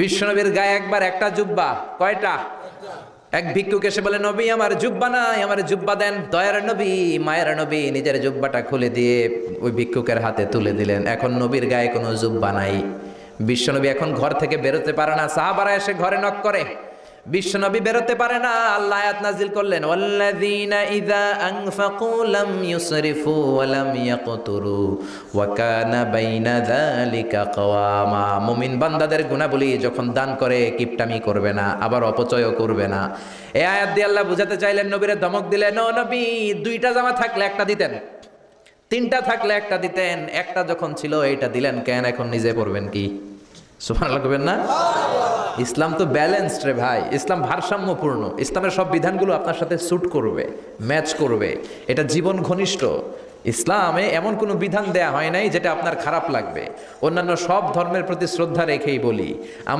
বিশ্বনবীর গায়ে একবার একটা জুব্বা, কয়টা? এক ভিক্ষুক এসে বলে, নবী আমার জুব্বা নাই, আমার জুব্বা দেন। দয়ার নবী, মায়ের নবী নিজের জুব্বাটা খুলে দিয়ে ওই ভিক্ষুকের হাতে তুলে দিলেন। এখন নবীর গায়ে কোনো জুব্বা নাই। বিশ্বনবী এখন ঘর থেকে বেরোতে পারে না। সাহাবারা এসে ঘরে নক করে, বিশ্বনবী বেরোতে পারে না। আল্লাহ আয়াত নাজিল করলেন, ওয়াল্লাযীনা ইযা আনফাকু লাম ইউসরিফু ওয়া লাম ইয়াকতুরু ওয়া কানা বাইনা যালিকা কওয়ামা। মুমিন বান্দাদের গুণাবলী, যখন দান করে কিপটামি করবে না, আবার অপচয়ও করবে না। এই আয়াত দিয়ে আল্লাহ বুঝাতে চাইলেন, নবীরে ধমক দিলেন, ও নবী, দুইটা জামা থাকলে একটা দিতেন, তিনটা থাকলে একটা দিতেন, একটা যখন ছিল এইটা দিলেন কেন? এখন নিজে পড়বেন কি? সুবহানাল্লাহ কইবেন না? ইসলাম তো ব্যালেন্সড রে ভাই, ইসলাম ভারসাম্যপূর্ণ। ইসলামের সব বিধানগুলো আপনার সাথে স্যুট করবে, ম্যাচ করবে, এটা জীবন ঘনিষ্ঠ। ইসলামে এমন কোনো বিধান দেয়া হয় নাই যেটা আপনার খারাপ লাগবে। অন্যান্য সব ধর্মের প্রতি শ্রদ্ধা রেখেই বলি,